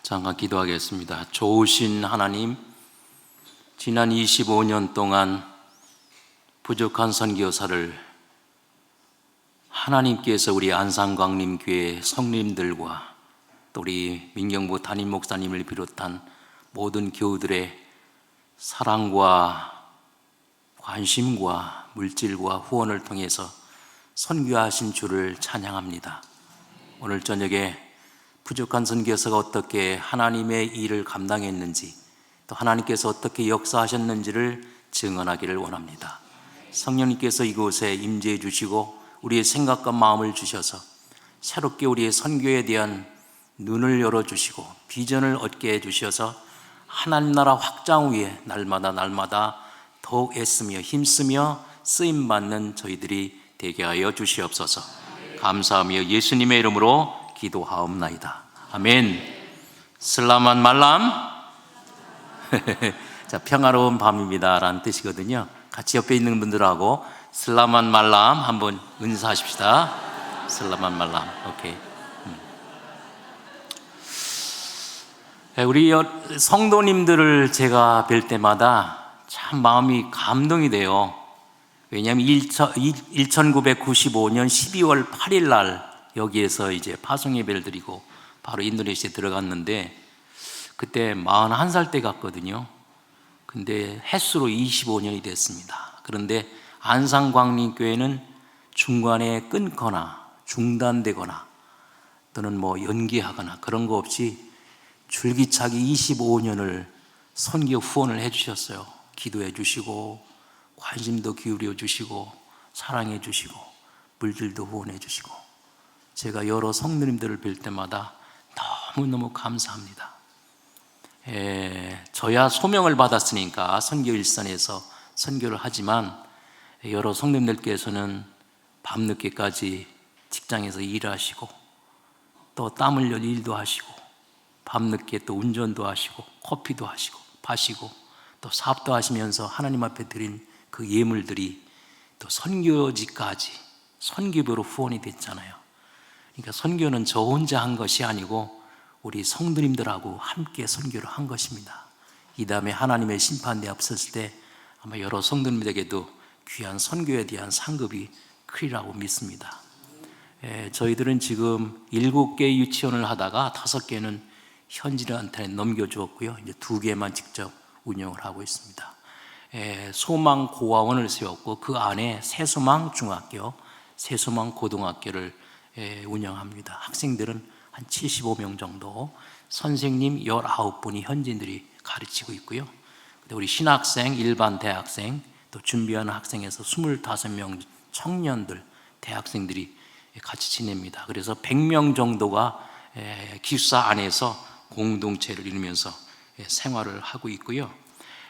잠깐 기도하겠습니다. 좋으신 하나님, 지난 25년 동안 부족한 선교사를 하나님께서 우리 안산광림교회 성님들과 또 우리 민경부 담임 목사님을 비롯한 모든 교우들의 사랑과 관심과 물질과 후원을 통해서 선교하신 주를 찬양합니다. 오늘 저녁에 부족한 선교사가 어떻게 하나님의 일을 감당했는지, 또 하나님께서 어떻게 역사하셨는지를 증언하기를 원합니다. 성령님께서 이곳에 임재해 주시고 우리의 생각과 마음을 주셔서 새롭게 우리의 선교에 대한 눈을 열어주시고 비전을 얻게 해주셔서 하나님 나라 확장 위에 날마다 더욱 애쓰며 힘쓰며 쓰임받는 저희들이 되게 하여 주시옵소서. 감사하며 예수님의 이름으로 기도하옵나이다. 아멘. 슬라만 말람. 자, 평화로운 밤입니다 라는 뜻이거든요. 같이 옆에 있는 분들하고 슬라만 말람 한번 은사하십시다. 슬라만 말람. 오케이. 우리 성도님들을 제가 뵐 때마다 참 마음이 감동이 돼요. 왜냐하면 1995년 12월 8일 날 여기에서 이제 파송 예배를 드리고 바로 인도네시아에 들어갔는데 그때 41살 때 갔거든요. 근데 햇수로 25년이 됐습니다. 그런데 안산광림교회는 중간에 끊거나 중단되거나 또는 연기하거나 그런 거 없이 줄기차게 25년을 선교 후원을 해주셨어요. 기도해 주시고 관심도 기울여 주시고 사랑해 주시고 물질도 후원해 주시고, 제가 여러 성도님들을 뵐 때마다 너무너무 감사합니다. 저야 소명을 받았으니까 선교 일선에서 선교를 하지만 여러 성도님들께서는 밤늦게까지 직장에서 일하시고 또 땀 흘려 일도 하시고 밤늦게 또 운전도 하시고 커피도 하시고 파시고 또 사업도 하시면서 하나님 앞에 드린 그 예물들이 또 선교지까지 선교비로 후원이 됐잖아요. 그러니까 선교는 저 혼자 한 것이 아니고 우리 성도님들하고 함께 선교를 한 것입니다. 이 다음에 하나님의 심판대 앞섰을 때 아마 여러 성도님들에게도 귀한 선교에 대한 상급이 크리라고 믿습니다. 저희들은 지금 7개 유치원을 하다가 5개는 현지인한테 넘겨주었고요. 이제 2개만 직접 운영을 하고 있습니다. 소망 고아원을 세웠고 그 안에 새소망 중학교, 새소망 고등학교를 운영합니다. 학생들은 한 75명 정도, 선생님 19분이 현지인들이 가르치고 있고요. 우리 신학생, 일반 대학생, 또 준비하는 학생에서 25명 청년들, 대학생들이 같이 지냅니다. 그래서 100명 정도가 기숙사 안에서 공동체를 이루면서 생활을 하고 있고요.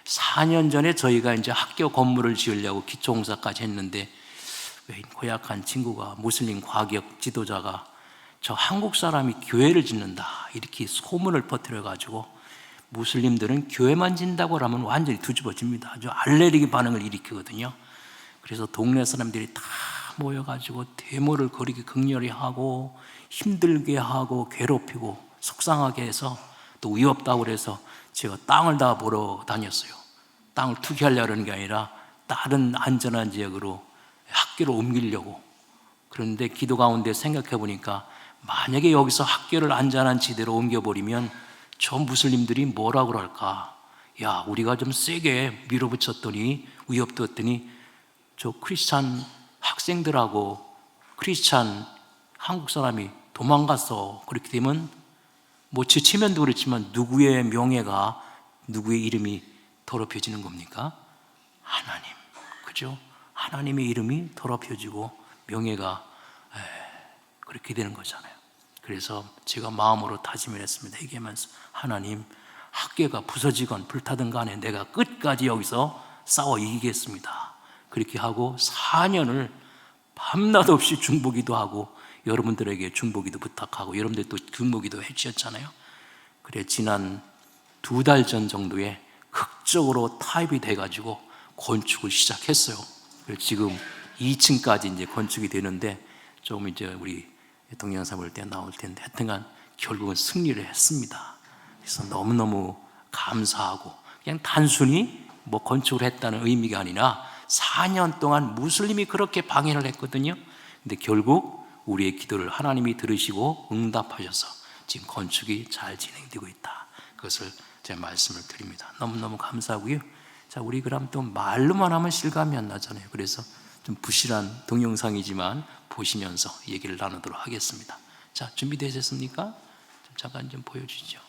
4년 전에 저희가 이제 학교 건물을 지으려고 기초공사까지 했는데 고약한 친구가 무슬림 과격 지도자가 저 한국 사람이 교회를 짓는다 이렇게 소문을 퍼뜨려가지고 무슬림들은 교회만 짓는다고 하면 완전히 뒤집어집니다. 아주 알레르기 반응을 일으키거든요. 그래서 동네 사람들이 다 모여가지고 데모를 거리기 격렬히 하고 힘들게 하고 괴롭히고 속상하게 해서 또 위협다고 그래서 제가 땅을 다 보러 다녔어요. 땅을 투기하려는 게 아니라 다른 안전한 지역으로 학교를 옮기려고. 그런데 기도 가운데 생각해 보니까 만약에 여기서 학교를 안전한 지대로 옮겨버리면 저 무슬림들이 뭐라고 그럴까? 야, 우리가 좀 세게 밀어붙였더니 위협도 했더니 저 크리스찬 학생들하고 크리스찬 한국 사람이 도망갔어. 그렇게 되면 제 체면도 그렇지만 누구의 명예가, 누구의 이름이 더럽혀지는 겁니까? 하나님, 그죠? 하나님의 이름이 더럽혀지고 명예가 그렇게 되는 거잖아요. 그래서 제가 마음으로 다짐을 했습니다. 얘기하면서 하나님, 학교가 부서지건 불타든 간에 내가 끝까지 여기서 싸워 이기겠습니다. 그렇게 하고 4년을 밤낮 없이 중보기도 하고 여러분들에게 중보기도 부탁하고 여러분들 또 중보기도 해주셨잖아요. 그래 지난 2달 전 정도에 극적으로 타입이 돼가지고 건축을 시작했어요. 지금 2층까지 이제 건축이 되는데 좀 이제 우리 동영상 볼 때 나올 텐데 하여튼간 결국은 승리를 했습니다. 그래서 너무너무 감사하고 그냥 단순히 뭐 건축을 했다는 의미가 아니라 4년 동안 무슬림이 그렇게 방해를 했거든요. 근데 결국 우리의 기도를 하나님이 들으시고 응답하셔서 지금 건축이 잘 진행되고 있다. 그것을 제가 말씀을 드립니다. 너무너무 감사하고요. 자, 우리 그럼 또 말로만 하면 실감이 안 나잖아요. 그래서 좀 부실한 동영상이지만 보시면서 얘기를 나누도록 하겠습니다. 자, 준비되셨습니까? 잠깐 좀 보여주시죠.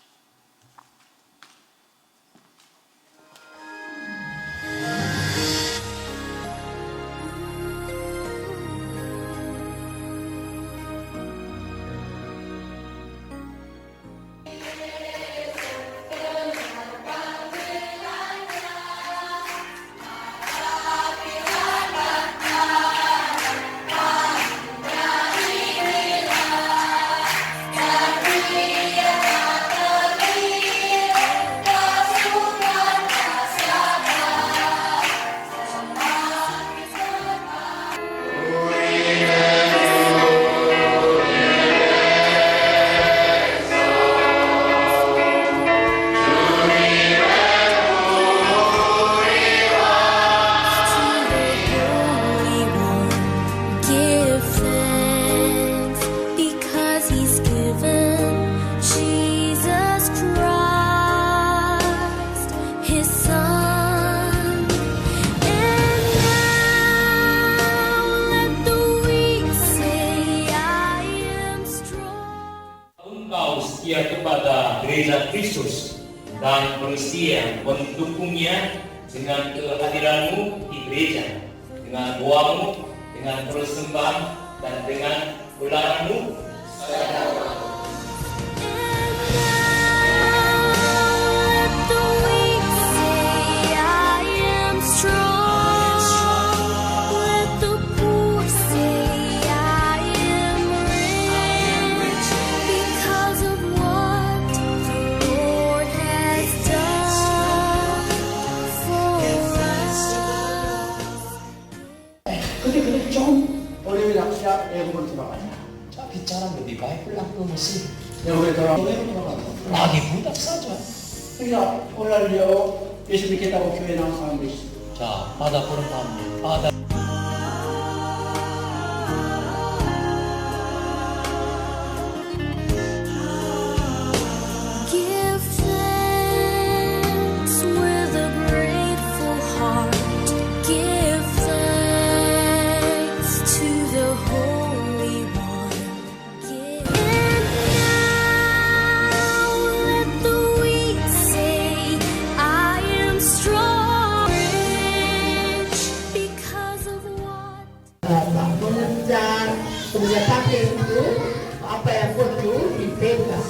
kepada Gereja Kristus dan bersedia mendukungnya dengan kehadiranmu di gereja, dengan doamu, dengan persembahan dan dengan ularanmu. 근데 좀 어려운 약시야 애국을 들어가냐. Sa bicara lebih baik pulang ke Mesir. 애국에 들어가고. Lagi budak saja. 그러니까 오늘요 예수 믿겠다고 교회 나온 사람들이 있어. 자, pada perempuan, pada Give thanks with a grateful heart. Give thanks to the Holy One. And now let the weak say, I am strong, rich because of what? Menunjang kemudian pakai itu apa yang butuh dipegang.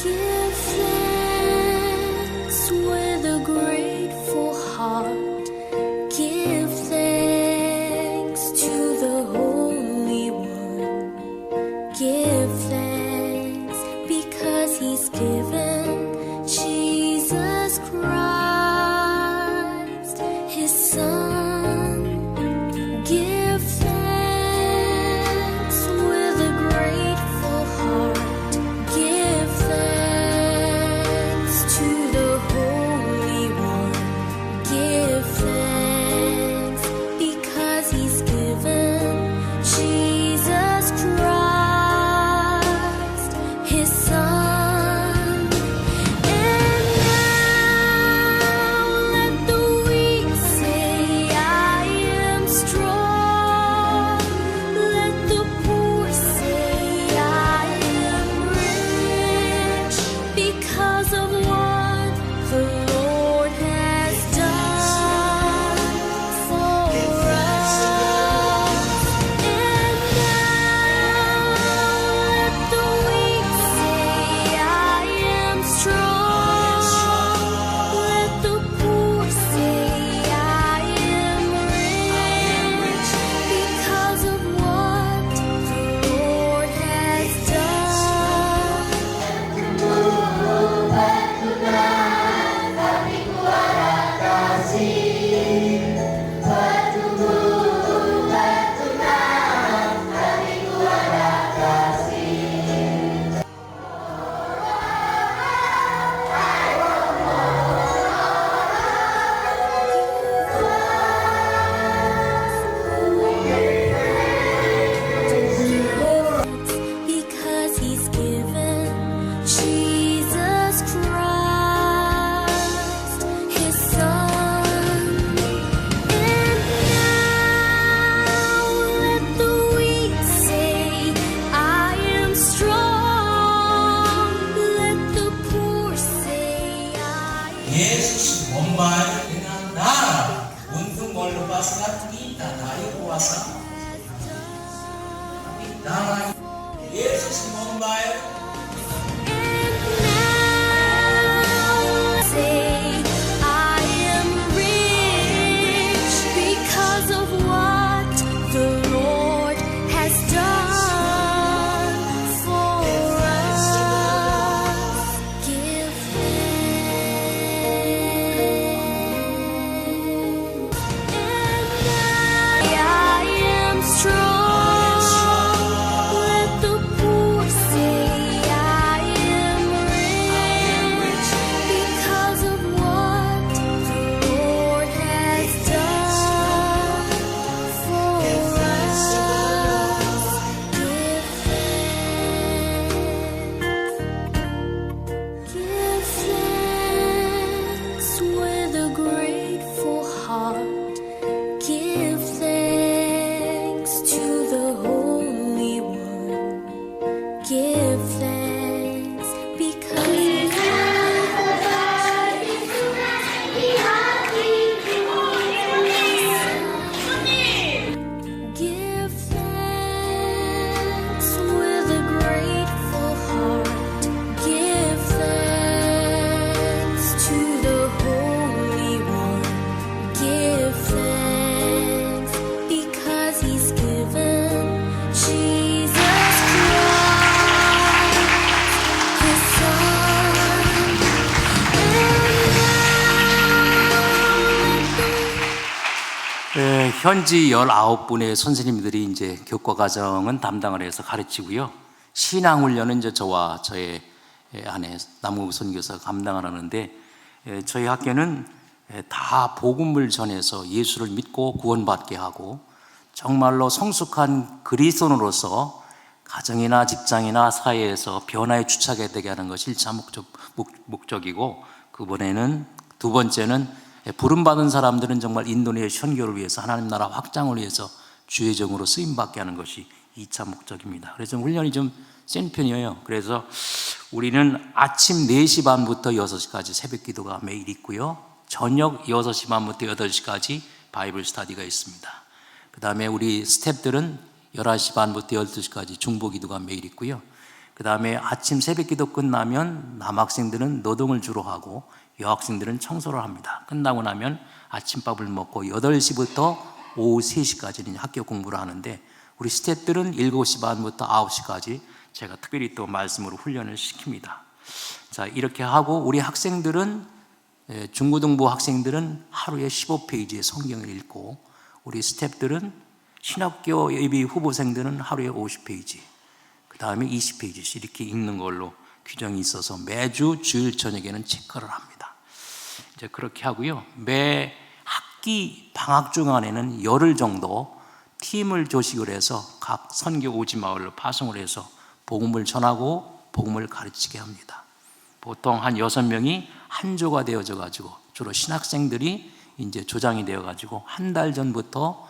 Give thanks with a grateful heart. lepaskan kita dari kuasa darah Yesus membayar. Say, I am rich because of what the Lord has done for us. Give thanks. And I am strong. Let the poor say, I am rich because of what the Lord has done for us. Give thanks with a grateful heart. Give thanks to the Holy One. Give thanks because give thanks with a grateful heart. Give thanks to the Holy One. Give thanks because He's given Jesus Christ, His Son. 현지 19분의 선생님들이 이제 교과 과정은 담당을 해서 가르치고요. 신앙훈련은 이제 저와 저의 아내 남국 선교사가 감당을 하는데, 저희 학교는 다 복음을 전해서 예수를 믿고 구원받게 하고 정말로 성숙한 그리스도인으로서 가정이나 직장이나 사회에서 변화의 주체가 되게 하는 것이 1차 목적이고, 두 번째는 부름받은 사람들은 정말 인도네시아 선교를 위해서, 하나님 나라 확장을 위해서 주의 종으로 쓰임받게 하는 것이 2차 목적입니다. 그래서 훈련이 좀 센 편이에요. 그래서 우리는 아침 4시 반부터 6시까지 새벽 기도가 매일 있고요. 저녁 6시 반부터 8시까지 바이블 스터디가 있습니다. 그 다음에 우리 스태프들은 11시 반부터 12시까지 중보 기도가 매일 있고요. 그 다음에 아침 새벽 기도 끝나면 남학생들은 노동을 주로 하고 여학생들은 청소를 합니다. 끝나고 나면 아침밥을 먹고 8시부터 오후 3시까지는 학교 공부를 하는데, 우리 스태프들은 7시 반부터 9시까지 제가 특별히 또 말씀으로 훈련을 시킵니다. 자, 이렇게 하고 우리 학생들은, 중고등부 학생들은 하루에 15페이지의 성경을 읽고, 우리 스태프들은 신학교 예비 후보생들은 하루에 50페이지, 그 다음에 20페이지씩 이렇게 읽는 걸로 규정이 있어서 매주 주일 저녁에는 체크를 합니다. 이제 그렇게 하고요. 매 학기 방학 중간에는 열흘 정도 팀을 조직을 해서 각 선교 오지 마을로 파송을 해서 복음을 전하고 복음을 가르치게 합니다. 보통 한 6명이 한 조가 되어져 가지고, 주로 신학생들이 이제 조장이 되어 가지고 한 달 전부터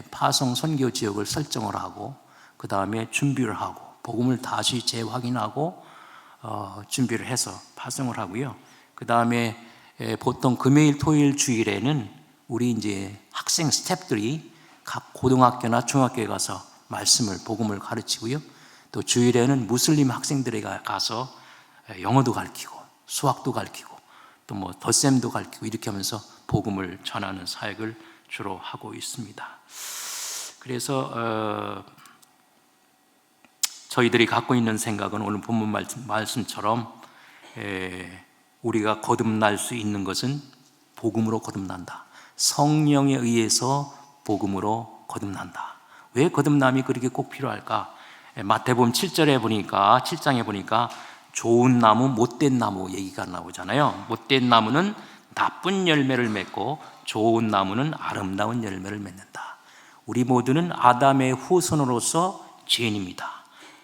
파송 선교 지역을 설정을 하고, 그 다음에 준비를 하고 복음을 다시 재확인하고 준비를 해서 파송을 하고요. 그 다음에 보통 금요일, 토요일, 주일에는 우리 이제 학생 스태프들이 각 고등학교나 중학교에 가서 말씀을, 복음을 가르치고요. 또 주일에는 무슬림 학생들에게 가서 영어도 가르치고 수학도 가르치고 또 뭐 덧셈도 가르치고 이렇게 하면서 복음을 전하는 사역을 주로 하고 있습니다. 그래서 저희들이 갖고 있는 생각은 오늘 본문 말씀처럼 우리가 거듭날 수 있는 것은 복음으로 거듭난다. 성령에 의해서 복음으로 거듭난다. 왜 거듭남이 그렇게 꼭 필요할까? 마태복음 7장에 보니까 좋은 나무, 못된 나무 얘기가 나오잖아요. 못된 나무는 나쁜 열매를 맺고 좋은 나무는 아름다운 열매를 맺는다. 우리 모두는 아담의 후손으로서 죄인입니다.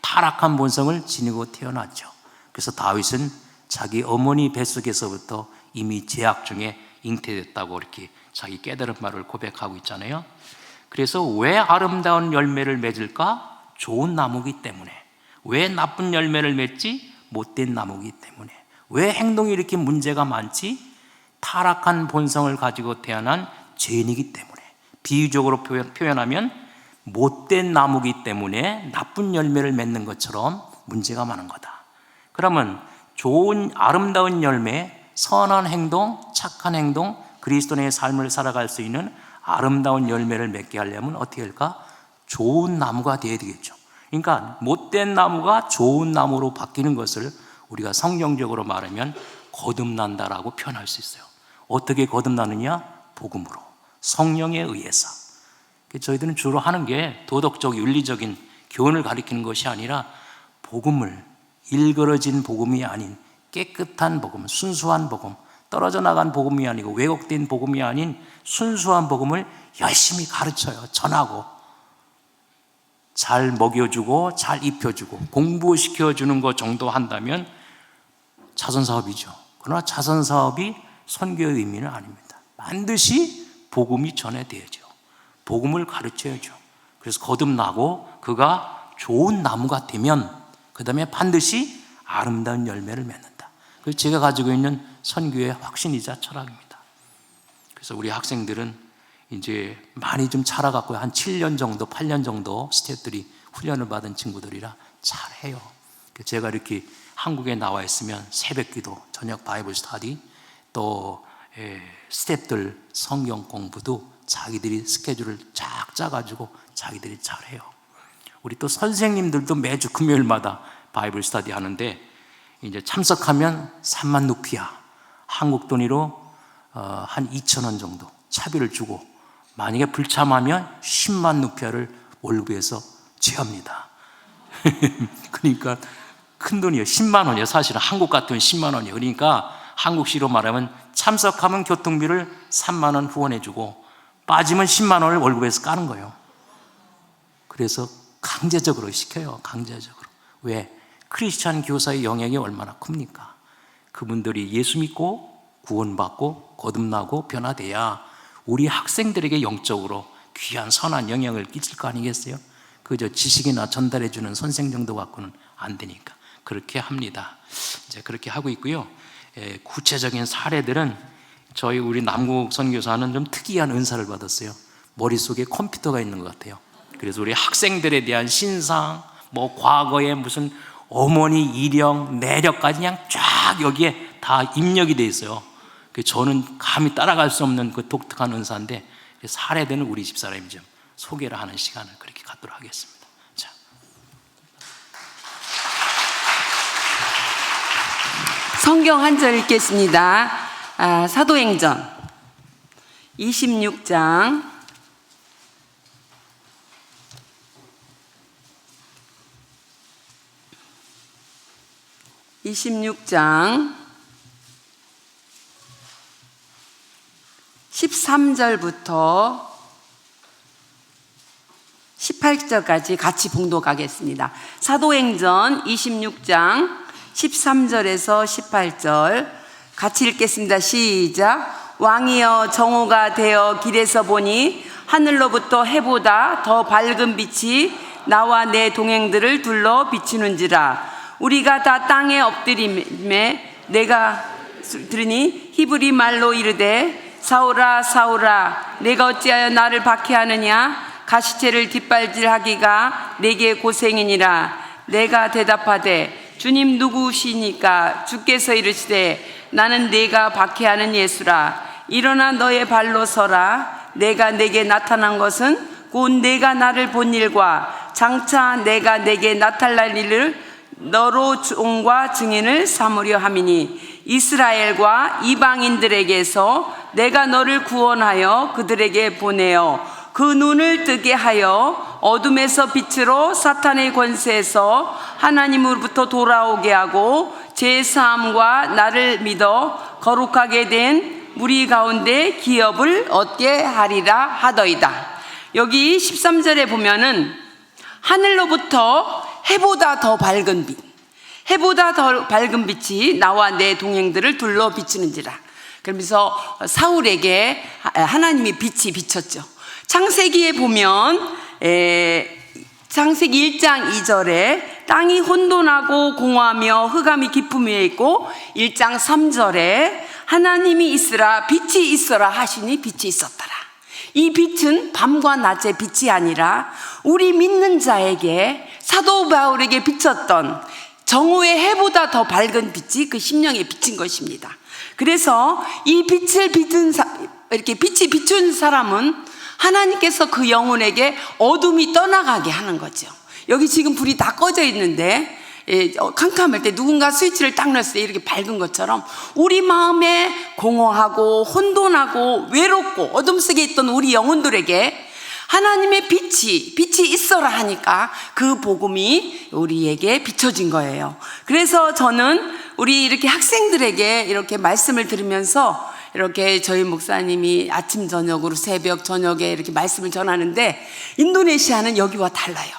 타락한 본성을 지니고 태어났죠. 그래서 다윗은 자기 어머니 뱃속에서부터 이미 죄악 중에 잉태됐다고 이렇게 자기 깨달은 말을 고백하고 있잖아요. 그래서 왜 아름다운 열매를 맺을까? 좋은 나무이기 때문에. 왜 나쁜 열매를 맺지? 못된 나무이기 때문에. 왜 행동이 이렇게 문제가 많지? 타락한 본성을 가지고 태어난 죄인이기 때문에. 비유적으로 표현하면 못된 나무기 때문에 나쁜 열매를 맺는 것처럼 문제가 많은 거다. 그러면 좋은 아름다운 열매, 선한 행동, 착한 행동, 그리스도인의 삶을 살아갈 수 있는 아름다운 열매를 맺게 하려면 어떻게 할까? 좋은 나무가 되어야 되겠죠. 그러니까 못된 나무가 좋은 나무로 바뀌는 것을 우리가 성경적으로 말하면 거듭난다라고 표현할 수 있어요. 어떻게 거듭나느냐? 복음으로, 성령에 의해서. 저희들은 주로 하는 게 도덕적, 윤리적인 교훈을 가리키는 것이 아니라 복음을, 일그러진 복음이 아닌 깨끗한 복음, 순수한 복음, 떨어져 나간 복음이 아니고 왜곡된 복음이 아닌 순수한 복음을 열심히 가르쳐요. 전하고 잘 먹여주고 잘 입혀주고 공부시켜주는 것 정도 한다면 자선사업이죠. 그러나 자선사업이 선교의 의미는 아닙니다. 반드시 복음이 전해져야죠. 복음을 가르쳐야죠. 그래서 거듭나고 그가 좋은 나무가 되면 그 다음에 반드시 아름다운 열매를 맺는다. 그래서 제가 가지고 있는 선교의 확신이자 철학입니다. 그래서 우리 학생들은 이제 많이 좀 자라갖고 한 7년 정도, 8년 정도 스태프들이 훈련을 받은 친구들이라 잘해요. 제가 이렇게 한국에 나와 있으면 새벽 기도, 저녁 바이블 스터디, 또 스태프들 성경 공부도 자기들이 스케줄을 쫙 짜가지고 자기들이 잘해요. 우리 또 선생님들도 매주 금요일마다 바이블 스터디 하는데 이제 참석하면 3만 루피아, 한국 돈으로 한 2,000원 정도 차비를 주고 만약에 불참하면 10만 루피아를 월급에서 제합니다. 그러니까 큰 돈이에요. 10만 원이에요. 사실은 한국 같으면 10만 원이에요. 그러니까 한국시로 말하면 참석하면 교통비를 3만 원 후원해주고 빠지면 10만 원을 월급에서 까는 거예요. 그래서 강제적으로 시켜요. 강제적으로. 왜? 크리스찬 교사의 영향이 얼마나 큽니까? 그분들이 예수 믿고 구원받고 거듭나고 변화돼야 우리 학생들에게 영적으로 귀한 선한 영향을 끼칠 거 아니겠어요? 그저 지식이나 전달해주는 선생 정도 갖고는 안 되니까 그렇게 합니다. 이제 그렇게 하고 있고요. 구체적인 사례들은 우리 남국 선교사는 좀 특이한 은사를 받았어요. 머릿속에 컴퓨터가 있는 것 같아요. 그래서 우리 학생들에 대한 신상, 과거에 무슨 어머니 이력, 내력까지 그냥 쫙 여기에 다 입력이 돼 있어요. 저는 감히 따라갈 수 없는 그 독특한 은사인데 사례되는 우리 집사람이 좀 소개를 하는 시간을 그렇게 갖도록 하겠습니다. 자. 성경 한 절 읽겠습니다. 사도행전 26장 13절부터 18절까지 같이 봉독하겠습니다. 사도행전 26장 13절에서 18절 같이 읽겠습니다. 시작. 왕이여 정오가 되어 길에서 보니 하늘로부터 해보다 더 밝은 빛이 나와 내 동행들을 둘러 비추는지라. 우리가 다 땅에 엎드림에 내가 들으니 히브리 말로 이르되 사울아 사울아 내가 어찌하여 나를 박해하느냐. 가시체를 뒷발질하기가 내게 고생이니라. 내가 대답하되 주님 누구시니까. 주께서 이르시되 나는 네가 박해하는 예수라. 일어나 너의 발로 서라. 내가 내게 나타난 것은 곧 내가 나를 본 일과 장차 내가 내게 나타날 일을 너로 종과 증인을 삼으려 함이니 이스라엘과 이방인들에게서 내가 너를 구원하여 그들에게 보내어 그 눈을 뜨게 하여 어둠에서 빛으로 사탄의 권세에서 하나님으로부터 돌아오게 하고 제사함과 나를 믿어 거룩하게 된 무리 가운데 기업을 얻게 하리라 하더이다. 여기 13절에 보면은 하늘로부터 해보다 더 밝은 빛, 해보다 더 밝은 빛이 나와 내 동행들을 둘러 비추는지라. 그러면서 사울에게 하나님이 빛이 비쳤죠. 창세기에 보면 창세기 1장 2절에 땅이 혼돈하고 공허하며 흑암이 깊음 위에 있고 1장 3절에 하나님이 있으라 빛이 있어라 하시니 빛이 있었더라. 이 빛은 밤과 낮의 빛이 아니라 우리 믿는 자에게 사도 바울에게 비쳤던 정오의 해보다 더 밝은 빛이 그 심령에 비친 것입니다. 그래서 이 빛을 이렇게 빛이 비춘 사람은 하나님께서 그 영혼에게 어둠이 떠나가게 하는 거죠. 여기 지금 불이 다 꺼져 있는데 캄캄할 때 누군가 스위치를 딱 넣었을 때 이렇게 밝은 것처럼 우리 마음에 공허하고 혼돈하고 외롭고 어둠 속에 있던 우리 영혼들에게 하나님의 빛이 있어라 하니까 그 복음이 우리에게 비춰진 거예요. 그래서 저는 우리 이렇게 학생들에게 이렇게 말씀을 들으면서 이렇게 저희 목사님이 아침 저녁으로 새벽 저녁에 이렇게 말씀을 전하는데 인도네시아는 여기와 달라요.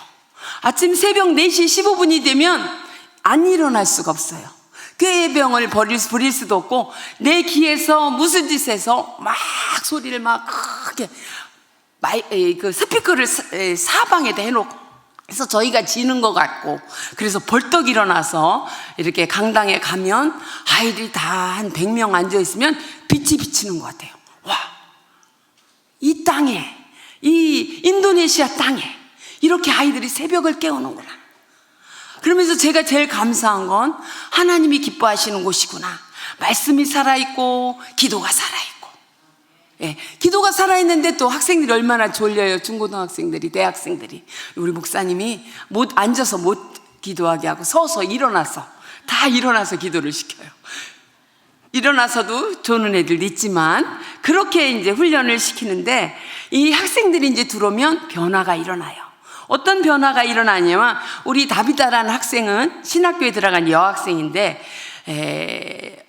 아침 새벽 4시 15분이 되면 안 일어날 수가 없어요. 꾀병을 부릴 수도 없고 내 귀에서 무슨 짓에서 막 소리를 막 크게 그 스피커를 사방에다 해놓고 그래서 저희가 지는 것 같고 그래서 벌떡 일어나서 이렇게 강당에 가면 아이들이 다 한 100명 앉아있으면 빛이 비치는 것 같아요. 와, 이 땅에 이 인도네시아 땅에 이렇게 아이들이 새벽을 깨우는구나. 그러면서 제가 제일 감사한 건 하나님이 기뻐하시는 곳이구나. 말씀이 살아있고 기도가 살아있고 기도가 살아있는데 또 학생들이 얼마나 졸려요. 중고등학생들이 대학생들이 우리 목사님이 앉아서 못 기도하게 하고 서서 다 일어나서 기도를 시켜요. 일어나서도 조는 애들도 있지만 그렇게 이제 훈련을 시키는데 이 학생들이 이제 들어오면 변화가 일어나요. 어떤 변화가 일어나냐면 우리 다비다라는 학생은 신학교에 들어간 여학생인데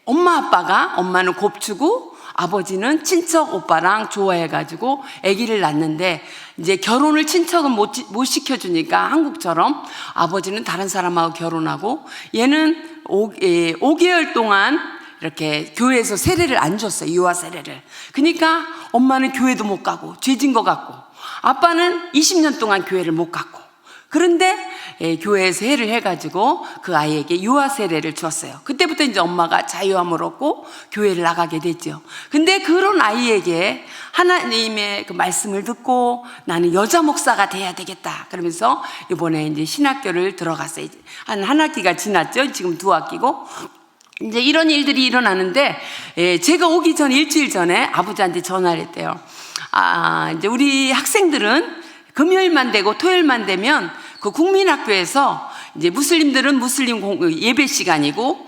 엄마는 곱추고 아버지는 친척 오빠랑 좋아해가지고 아기를 낳는데 이제 결혼을 친척은 못 시켜주니까 한국처럼 아버지는 다른 사람하고 결혼하고 얘는 5개월 동안 이렇게 교회에서 세례를 안 줬어요. 유아 세례를. 그러니까 엄마는 교회도 못 가고 죄진 것 같고 아빠는 20년 동안 교회를 못 갔고 그런데 교회에서 회를 해가지고 그 아이에게 유아 세례를 줬어요. 그때부터 이제 엄마가 자유함을 얻고 교회를 나가게 됐죠. 근데 그런 아이에게 하나님의 그 말씀을 듣고 나는 여자 목사가 돼야 되겠다. 그러면서 이번에 이제 신학교를 들어갔어요. 한 학기가 지났죠. 지금 2학기고. 이제 이런 일들이 일어나는데 제가 오기 전 일주일 전에 아버지한테 전화를 했대요. 이제 우리 학생들은 금요일만 되고 토요일만 되면 그 국민학교에서 이제 무슬림들은 무슬림 예배 시간이고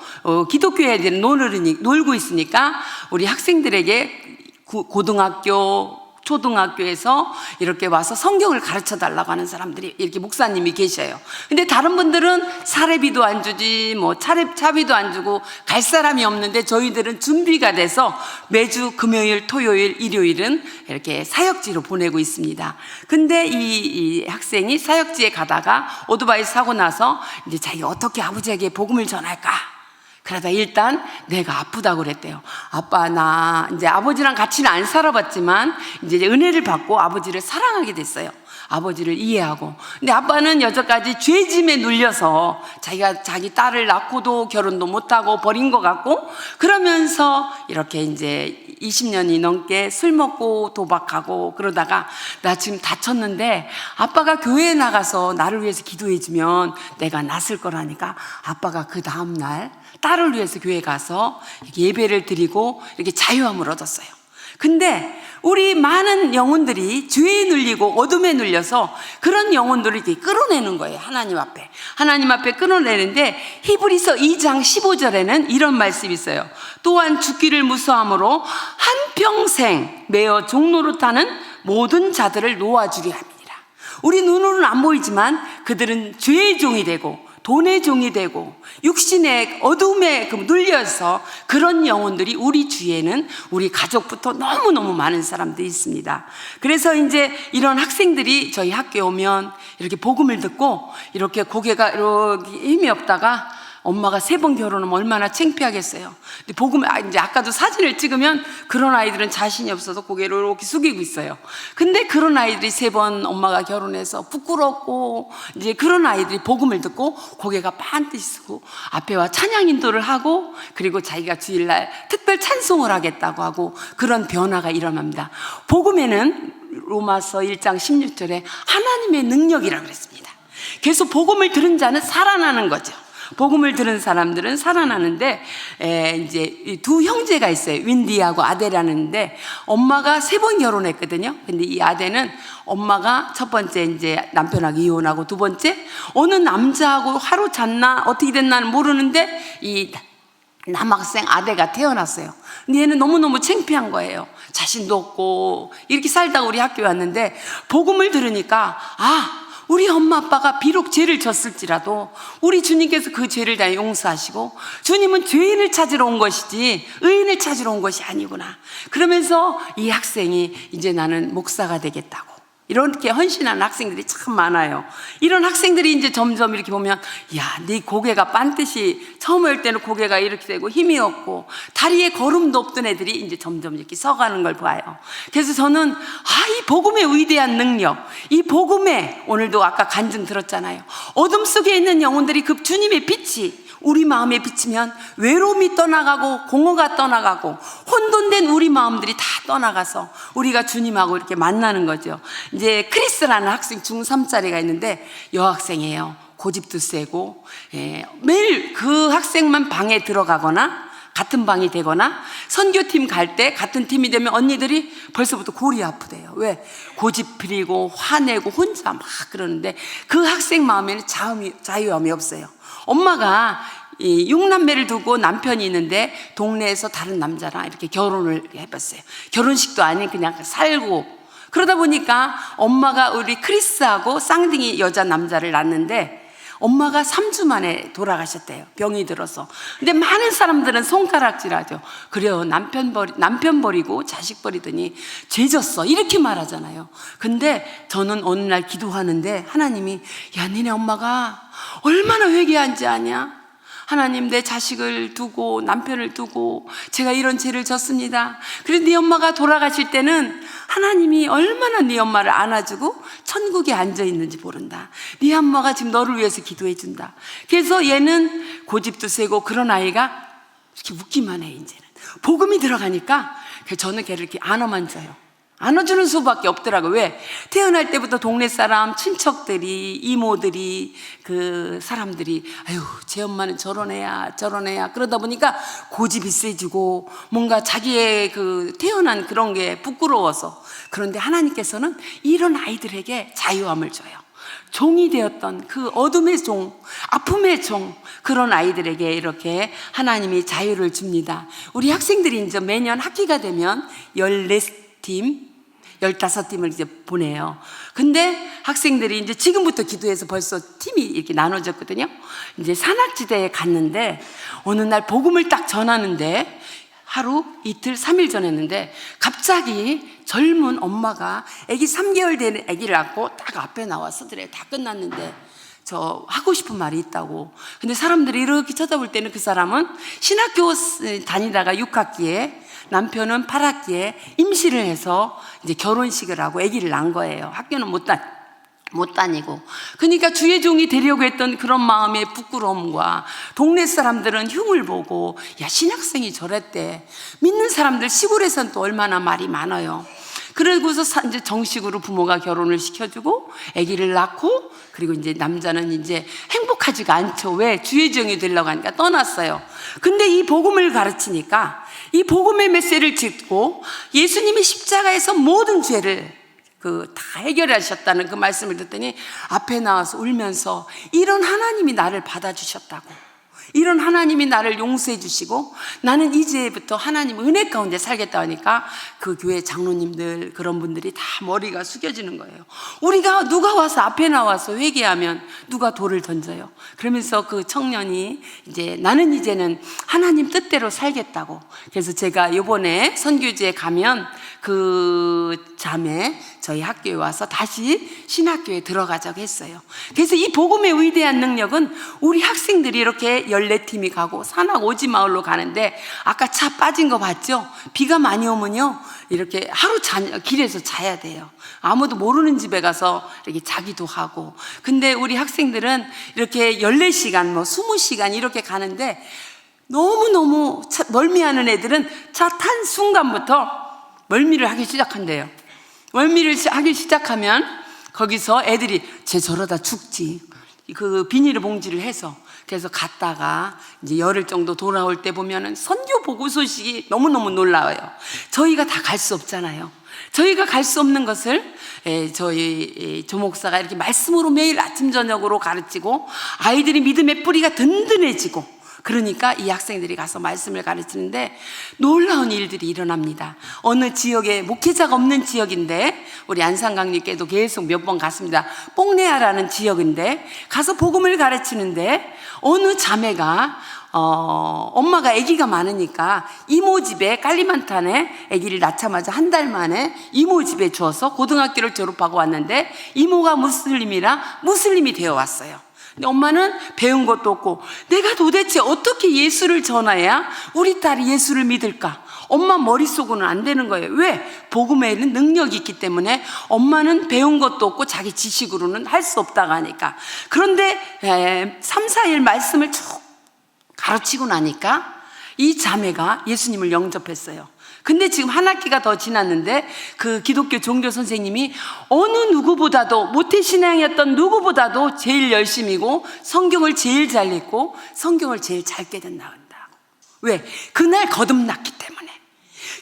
기독교 애들은 놀고 있으니까 우리 학생들에게 고등학교 초등학교에서 이렇게 와서 성경을 가르쳐 달라고 하는 사람들이 이렇게 목사님이 계셔요. 근데 다른 분들은 사례비도 안 주지 차비도 안 주고 갈 사람이 없는데 저희들은 준비가 돼서 매주 금요일 토요일 일요일은 이렇게 사역지로 보내고 있습니다. 근데 이 학생이 사역지에 가다가 오토바이 사고 나서 이제 자기가 어떻게 아버지에게 복음을 전할까 그러다 일단 내가 아프다고 그랬대요. 아빠 나 이제 아버지랑 같이는 안 살아봤지만 이제 은혜를 받고 아버지를 사랑하게 됐어요. 아버지를 이해하고. 근데 아빠는 여태까지 죄짐에 눌려서 자기가 자기 딸을 낳고도 결혼도 못하고 버린 것 같고 그러면서 이렇게 이제 20년이 넘게 술 먹고 도박하고 그러다가 나 지금 다쳤는데 아빠가 교회에 나가서 나를 위해서 기도해주면 내가 낫을 거라니까 아빠가 그 다음날 딸을 위해서 교회 가서 예배를 드리고 이렇게 자유함을 얻었어요. 근데 우리 많은 영혼들이 죄에 눌리고 어둠에 눌려서 그런 영혼들을 이렇게 끌어내는 거예요. 하나님 앞에 끌어내는데 히브리서 2장 15절에는 이런 말씀이 있어요. 또한 죽기를 무서함으로 한평생 매어 종노릇하는 모든 자들을 놓아주려 합니다. 우리 눈으로는 안 보이지만 그들은 죄의 종이 되고 돈의 종이 되고 육신의 어둠에 눌려서 그런 영혼들이 우리 주위에는 우리 가족부터 너무너무 많은 사람들이 있습니다. 그래서 이제 이런 학생들이 저희 학교에 오면 이렇게 복음을 듣고 이렇게 고개가 이렇게 힘이 없다가 엄마가 3번 결혼하면 얼마나 창피하겠어요. 근데 복음 이제 아까도 사진을 찍으면 그런 아이들은 자신이 없어서 고개를 이렇게 숙이고 있어요. 근데 그런 아이들이 3번 엄마가 결혼해서 부끄럽고 이제 그런 아이들이 복음을 듣고 고개가 반드시 숙고 앞에 와 찬양 인도를 하고 그리고 자기가 주일날 특별 찬송을 하겠다고 하고 그런 변화가 일어납니다. 복음에는 로마서 1장 16절에 하나님의 능력이라고 그랬습니다. 그래서 복음을 들은 자는 살아나는 거죠. 복음을 들은 사람들은 살아나는데, 이제 두 형제가 있어요. 윈디하고 아델이라는데, 엄마가 3번 결혼했거든요. 근데 이 아델은 엄마가 첫 번째 이제 남편하고 이혼하고, 두 번째 어느 남자하고 하루 잤나 어떻게 됐나는 모르는데 이 남학생 아델가 태어났어요. 근데 얘는 너무너무 창피한 거예요. 자신도 없고 이렇게 살다가 우리 학교에 왔는데, 복음을 들으니까 우리 엄마 아빠가 비록 죄를 졌을지라도 우리 주님께서 그 죄를 다 용서하시고, 주님은 죄인을 찾으러 온 것이지 의인을 찾으러 온 것이 아니구나. 그러면서 이 학생이 이제 나는 목사가 되겠다고 이렇게 헌신하는 학생들이 참 많아요. 이런 학생들이 이제 점점 이렇게 보면, 네 고개가 빤듯이 처음 올 때는 고개가 이렇게 되고 힘이 없고 다리에 걸음도 없던 애들이 이제 점점 이렇게 서가는 걸 봐요. 그래서 저는 이 복음의 위대한 능력, 이 복음에 오늘도 아까 간증 들었잖아요. 어둠 속에 있는 영혼들이 그 주님의 빛이 우리 마음에 비치면 외로움이 떠나가고 공허가 떠나가고 혼돈된 우리 마음들이 다 떠나가서 우리가 주님하고 이렇게 만나는 거죠. 이제 크리스라는 학생 중3짜리가 있는데 여학생이에요. 고집도 세고, 매일 그 학생만 방에 들어가거나 같은 방이 되거나 선교팀 갈 때 같은 팀이 되면 언니들이 벌써부터 골이 아프대요. 왜? 고집 부리고 화내고 혼자 막 그러는데 그 학생 마음에는 자유함이 없어요. 엄마가 이 6남매를 두고 남편이 있는데 동네에서 다른 남자랑 이렇게 결혼을 해봤어요. 결혼식도 아닌 그냥 살고, 그러다 보니까 엄마가 우리 크리스하고 쌍둥이 여자 남자를 낳았는데 엄마가 3주 만에 돌아가셨대요. 병이 들어서. 근데 많은 사람들은 손가락질하죠. 그래요, 남편 버리고 자식 버리더니 죄졌어 이렇게 말하잖아요. 근데 저는 어느 날 기도하는데 하나님이, 니네 엄마가 얼마나 회개한지 아냐? 하나님, 내 자식을 두고 남편을 두고 제가 이런 죄를 졌습니다. 그런데 네 엄마가 돌아가실 때는 하나님이 얼마나 네 엄마를 안아주고 천국에 앉아있는지 모른다. 네 엄마가 지금 너를 위해서 기도해 준다. 그래서 얘는 고집도 세고 그런 아이가 이렇게 웃기만 해. 이제는 복음이 들어가니까 저는 걔를 이렇게 안아만 줘요. 안아주는 수밖에 없더라고요. 왜? 태어날 때부터 동네 사람, 친척들이, 이모들이, 그 사람들이 제 엄마는 저런 애야 그러다 보니까 고집이 세지고 뭔가 자기의 그 태어난 그런 게 부끄러워서. 그런데 하나님께서는 이런 아이들에게 자유함을 줘요. 종이 되었던 그 어둠의 종, 아픔의 종, 그런 아이들에게 이렇게 하나님이 자유를 줍니다. 우리 학생들이 이제 매년 학기가 되면 14팀 15팀을 이제 보내요. 근데 학생들이 이제 지금부터 기도해서 벌써 팀이 이렇게 나눠졌거든요. 이제 산악지대에 갔는데 어느 날 복음을 딱 전하는데 하루, 이틀, 3일 전했는데 갑자기 젊은 엄마가 아기 3개월 된 아기를 안고 딱 앞에 나와서더래요. 다 끝났는데 저 하고 싶은 말이 있다고. 근데 사람들이 이렇게 쳐다볼 때는 그 사람은 신학교 다니다가 6학기에 남편은 8학기에 임신을 해서 이제 결혼식을 하고 아기를 낳은 거예요. 학교는 못 다니고. 그러니까 주의 종이 되려고 했던 그런 마음의 부끄러움과 동네 사람들은 흉을 보고, 신학생이 저랬대. 믿는 사람들 시골에서는 또 얼마나 말이 많아요. 그러고서 이제 정식으로 부모가 결혼을 시켜주고 아기를 낳고, 그리고 이제 남자는 이제 행복하지가 않죠. 왜? 주의 종이 되려고 하니까 떠났어요. 근데 이 복음을 가르치니까 이 복음의 메시지를 듣고 예수님이 십자가에서 모든 죄를 다 해결하셨다는 그 말씀을 듣더니 앞에 나와서 울면서 이런 하나님이 나를 받아주셨다고, 이런 하나님이 나를 용서해 주시고 나는 이제부터 하나님 은혜 가운데 살겠다 하니까 그 교회 장로님들 그런 분들이 다 머리가 숙여지는 거예요. 우리가 누가 와서 앞에 나와서 회개하면 누가 돌을 던져요. 그러면서 그 청년이 나는 이제는 하나님 뜻대로 살겠다고. 그래서 제가 이번에 선교지에 가면 그 자매 저희 학교에 와서 다시 신학교에 들어가자고 했어요. 그래서 이 복음의 위대한 능력은 우리 학생들이 이렇게 14팀이 가고 산악 오지마을로 가는데 아까 차 빠진 거 봤죠? 비가 많이 오면요 이렇게 하루 길에서 자야 돼요. 아무도 모르는 집에 가서 이렇게 자기도 하고. 근데 우리 학생들은 이렇게 14시간 20시간 이렇게 가는데 너무너무 멀미하는 애들은 차 탄 순간부터 멀미를 하기 시작한대요. 월미를 하기 시작하면 거기서 애들이 쟤 저러다 죽지. 그 비닐 봉지를 해서 그래서 갔다가 이제 열흘 정도 돌아올 때 보면은 선교 보고 소식이 너무너무 놀라워요. 저희가 다 갈 수 없잖아요. 저희가 갈 수 없는 것을 저희 조목사가 이렇게 말씀으로 매일 아침 저녁으로 가르치고 아이들이 믿음의 뿌리가 든든해지고 그러니까 이 학생들이 가서 말씀을 가르치는데 놀라운 일들이 일어납니다. 어느 지역에 목회자가 없는 지역인데 우리 안상강님께도 계속 몇 번 갔습니다. 뽕레아라는 지역인데 가서 복음을 가르치는데 어느 자매가 엄마가 아기가 많으니까 이모 집에 깔리만탄에 아기를 낳자마자 한 달 만에 이모 집에 주어서 고등학교를 졸업하고 왔는데 이모가 무슬림이라 무슬림이 되어 왔어요. 근데 엄마는 배운 것도 없고 내가 도대체 어떻게 예수를 전해야 우리 딸이 예수를 믿을까? 엄마 머릿속으로는 안 되는 거예요. 왜? 복음에는 능력이 있기 때문에 엄마는 배운 것도 없고 자기 지식으로는 할 수 없다고 하니까. 그런데 3, 4일 말씀을 쭉 가르치고 나니까 이 자매가 예수님을 영접했어요. 근데 지금 한 학기가 더 지났는데 그 기독교 종교 선생님이 어느 누구보다도 모태신앙이었던 누구보다도 제일 열심이고 성경을 제일 잘 읽고 성경을 제일 잘 깨닫는다고. 왜? 그날 거듭났기 때문에.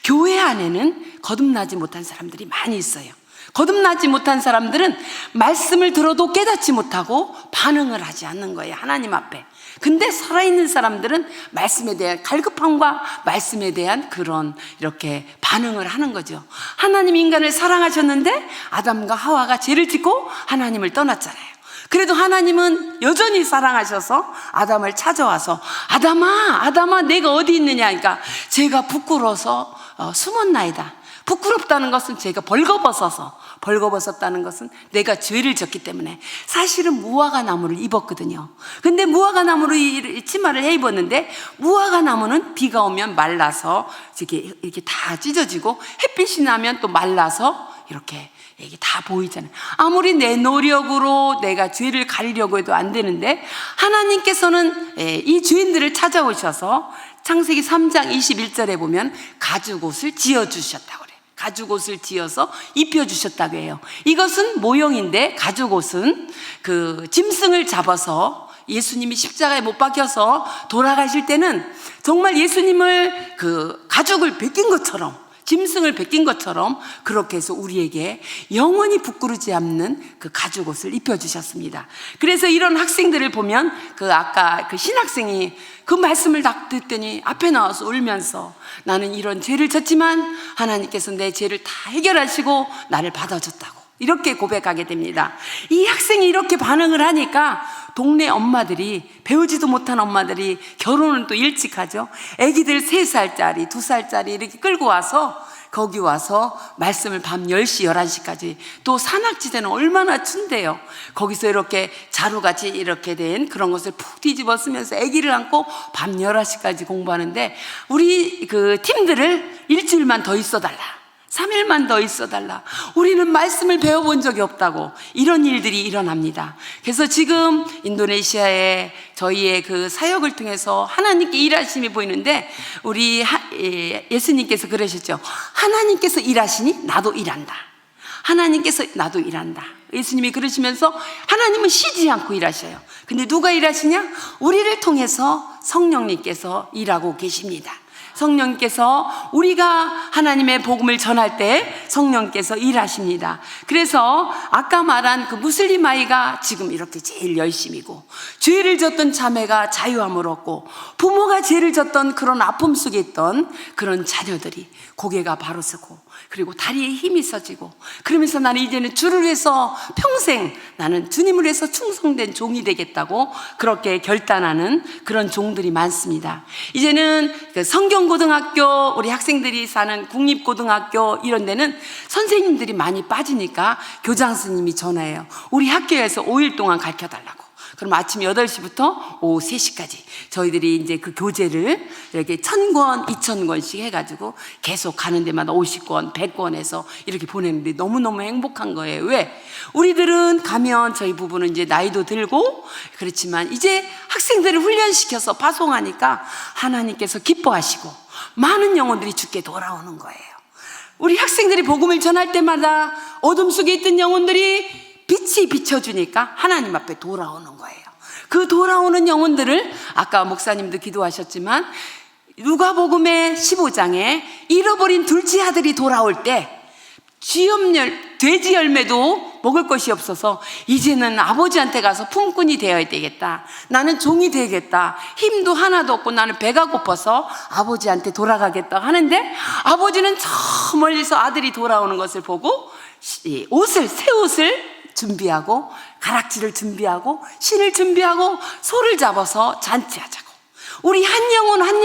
교회 안에는 거듭나지 못한 사람들이 많이 있어요. 거듭나지 못한 사람들은 말씀을 들어도 깨닫지 못하고 반응을 하지 않는 거예요, 하나님 앞에. 근데 살아있는 사람들은 말씀에 대한 갈급함과 말씀에 대한 그런 이렇게 반응을 하는 거죠. 하나님 인간을 사랑하셨는데 아담과 하와가 죄를 짓고 하나님을 떠났잖아요. 그래도 하나님은 여전히 사랑하셔서 아담을 찾아와서 아담아 내가 어디 있느냐 하니까 제가 부끄러워서 숨었나이다. 부끄럽다는 것은 제가 벌거벗었다는 것은 내가 죄를 졌기 때문에. 사실은 무화과 나무를 입었거든요. 근데 무화과 나무로 치마를 해 입었는데 무화과 나무는 비가 오면 말라서 이렇게 다 찢어지고 햇빛이 나면 또 말라서 이렇게 이게 다 보이잖아요. 아무리 내 노력으로 내가 죄를 가리려고 해도 안 되는데 하나님께서는 이 죄인들을 찾아오셔서 창세기 3장 21절에 보면 가죽옷을 지어주셨다고 그래요. 가죽옷을 지어서 입혀주셨다고 해요. 이것은 모형인데 가죽옷은 그 짐승을 잡아서 예수님이 십자가에 못 박혀서 돌아가실 때는 정말 예수님을 그 가죽을 벗긴 것처럼 짐승을 벗긴 것처럼 그렇게 해서 우리에게 영원히 부끄러지 않는 그 가죽옷을 입혀주셨습니다. 그래서 이런 학생들을 보면 그 아까 그 신학생이 그 말씀을 딱 듣더니 앞에 나와서 울면서 나는 이런 죄를 졌지만 하나님께서 내 죄를 다 해결하시고 나를 받아줬다고 이렇게 고백하게 됩니다. 이 학생이 이렇게 반응을 하니까 동네 엄마들이, 배우지도 못한 엄마들이 결혼은 또 일찍 하죠. 아기들 3살짜리 2살짜리 이렇게 끌고 와서 거기 와서 말씀을 밤 10시 11시까지, 또 산악지대는 얼마나 춘대요. 거기서 이렇게 자루같이 이렇게 된 그런 것을 푹 뒤집어 쓰면서 아기를 안고 밤 11시까지 공부하는데 우리 그 팀들을 일주일만 더 있어달라, 3일만 더 있어달라, 우리는 말씀을 배워본 적이 없다고, 이런 일들이 일어납니다. 그래서 지금 인도네시아에 저희의 그 사역을 통해서 하나님께 일하심이 보이는데 우리 예수님께서 그러셨죠. 하나님께서 일하시니 나도 일한다. 하나님께서 나도 일한다. 예수님이 그러시면서 하나님은 쉬지 않고 일하셔요. 근데 누가 일하시냐? 우리를 통해서 성령님께서 일하고 계십니다. 성령께서 우리가 하나님의 복음을 전할 때 성령께서 일하십니다. 그래서 아까 말한 그 무슬림 아이가 지금 이렇게 제일 열심이고, 죄를 졌던 자매가 자유함을 얻고, 부모가 죄를 졌던 그런 아픔 속에 있던 그런 자녀들이 고개가 바로 서고, 그리고 다리에 힘이 써지고, 그러면서 나는 이제는 주를 위해서 평생 나는 주님을 위해서 충성된 종이 되겠다고 그렇게 결단하는 그런 종들이 많습니다. 이제는 그 성경고등학교, 우리 학생들이 사는 국립고등학교 이런 데는 선생님들이 많이 빠지니까 교장 스님이 전화해요. 우리 학교에서 5일 동안 가르쳐달라고. 그럼 아침 8시부터 오후 3시까지 저희들이 이제 그 교재를 이렇게 1000권, 2000권씩 해가지고 계속 가는 데마다 50권, 100권 해서 이렇게 보내는데 너무너무 행복한 거예요. 왜? 우리들은 가면 저희 부부는 이제 나이도 들고 그렇지만 이제 학생들을 훈련시켜서 파송하니까 하나님께서 기뻐하시고 많은 영혼들이 주께 돌아오는 거예요. 우리 학생들이 복음을 전할 때마다 어둠 속에 있던 영혼들이 빛이 비춰주니까 하나님 앞에 돌아오는 거예요. 그 돌아오는 영혼들을 아까 목사님도 기도하셨지만 누가복음의 15장에 잃어버린 둘째 아들이 돌아올 때 돼지 열매도 먹을 것이 없어서 이제는 아버지한테 가서 품꾼이 되어야 되겠다. 나는 종이 되겠다. 힘도 하나도 없고 나는 배가 고파서 아버지한테 돌아가겠다 하는데 아버지는 저 멀리서 아들이 돌아오는 것을 보고 새 옷을 준비하고 가락지를 준비하고 신을 준비하고 소를 잡아서 잔치하자고. 우리 한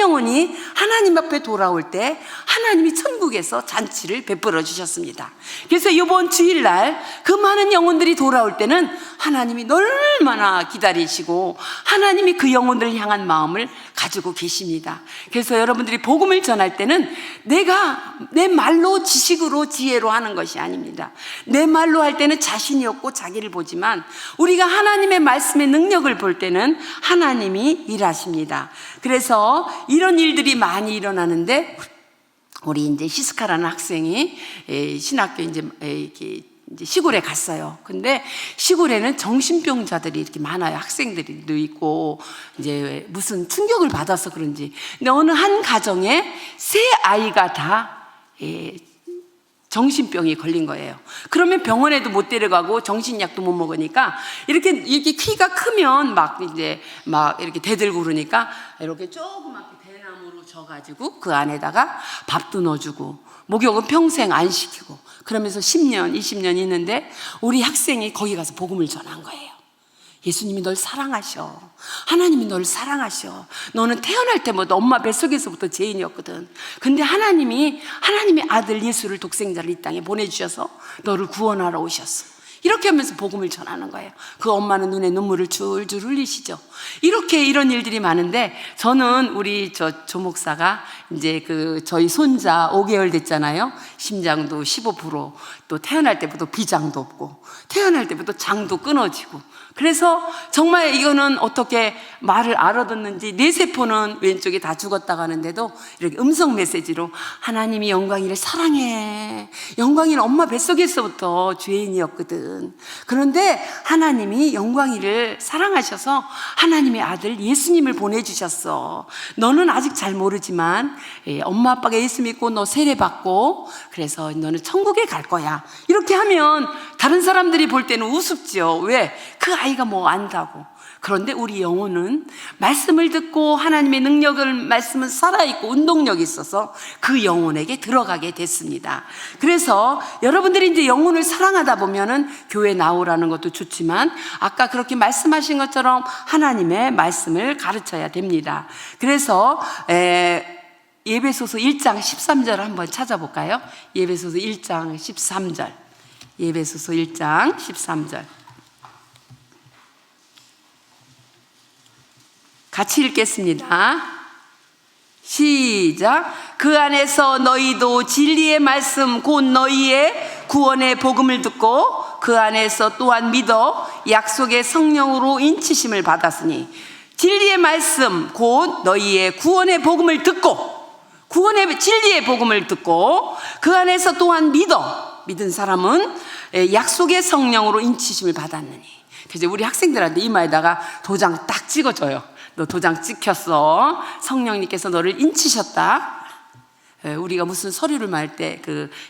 영혼이 하나님 앞에 돌아올 때 하나님이 천국에서 잔치를 베풀어 주셨습니다. 그래서 이번 주일날 그 많은 영혼들이 돌아올 때는 하나님이 얼마나 기다리시고 하나님이 그 영혼들을 향한 마음을 가지고 계십니다. 그래서 여러분들이 복음을 전할 때는 내가 내 말로 지식으로 지혜로 하는 것이 아닙니다. 내 말로 할 때는 자신이 없고 자기를 보지만 우리가 하나님의 말씀의 능력을 볼 때는 하나님이 일하십니다. 그래서 이런 일들이 많이 일어나는데 우리 이제 히스카라는 학생이 신학교 이제 시골에 갔어요. 근데 시골에는 정신병자들이 이렇게 많아요. 학생들도 있고 이제 무슨 충격을 받아서 그런지. 근데 어느 한 가정에 세 아이가 다 정신병이 걸린 거예요. 그러면 병원에도 못 데려가고 정신약도 못 먹으니까 이렇게 키가 크면 막 이렇게 대들고 그러니까 이렇게 조그맣게 대나무로 져가지고 그 안에다가 밥도 넣어주고 목욕은 평생 안 시키고 그러면서 10년, 20년 있는데 우리 학생이 거기 가서 복음을 전한 거예요. 예수님이 널 사랑하셔. 하나님이 널 사랑하셔. 너는 태어날 때부터 엄마 뱃속에서부터 죄인이었거든. 근데 하나님의 아들 예수를 독생자를 이 땅에 보내주셔서 너를 구원하러 오셨어. 이렇게 하면서 복음을 전하는 거예요. 그 엄마는 눈에 눈물을 줄줄 흘리시죠. 이렇게 이런 일들이 많은데 저는 우리 조 목사가 이제 저희 손자 5개월 됐잖아요. 심장도 15%, 또 태어날 때부터 비장도 없고 태어날 때부터 장도 끊어지고 그래서 정말 이거는 어떻게 말을 알아듣는지 뇌세포는 왼쪽에 다 죽었다고 하는데도 이렇게 음성 메시지로 하나님이 영광이를 사랑해. 영광이는 엄마 뱃속에서부터 죄인이었거든. 그런데 하나님이 영광이를 사랑하셔서 하나님의 아들 예수님을 보내주셨어. 너는 아직 잘 모르지만 엄마 아빠가 예수 믿고 너 세례받고 그래서 너는 천국에 갈 거야. 이렇게 하면 다른 사람들이 볼 때는 우습죠. 왜? 그 아이가 뭐 안다고. 그런데 우리 영혼은 말씀을 듣고 하나님의 능력을 말씀은 살아있고 운동력이 있어서 그 영혼에게 들어가게 됐습니다. 그래서 여러분들이 이제 영혼을 사랑하다 보면은 교회 나오라는 것도 좋지만 아까 그렇게 말씀하신 것처럼 하나님의 말씀을 가르쳐야 됩니다. 그래서 예배소서 1장 13절 한번 찾아볼까요? 예배소서 1장 13절. 예배소서 1장 13절. 같이 읽겠습니다. 시작. 그 안에서 너희도 진리의 말씀 곧 너희의 구원의 복음을 듣고 그 안에서 또한 믿어 약속의 성령으로 인치심을 받았으니 진리의 말씀 곧 너희의 구원의 복음을 듣고 진리의 복음을 듣고 그 안에서 또한 믿은 사람은 약속의 성령으로 인치심을 받았느니. 그래서 우리 학생들한테 이마에다가 도장 딱 찍어줘요. 너 도장 찍혔어. 성령님께서 너를 인치셨다. 우리가 무슨 서류를 말 때